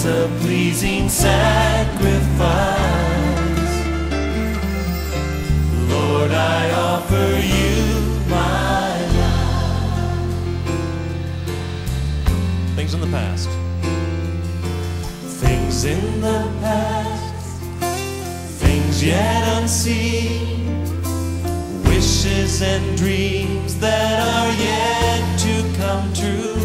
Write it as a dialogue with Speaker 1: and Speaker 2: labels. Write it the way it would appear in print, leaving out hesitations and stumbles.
Speaker 1: as a pleasing sacrifice. Lord, I offer you my life.
Speaker 2: Things in the past.
Speaker 1: Things in the past, things yet unseen, wishes and dreams that are yet to come true.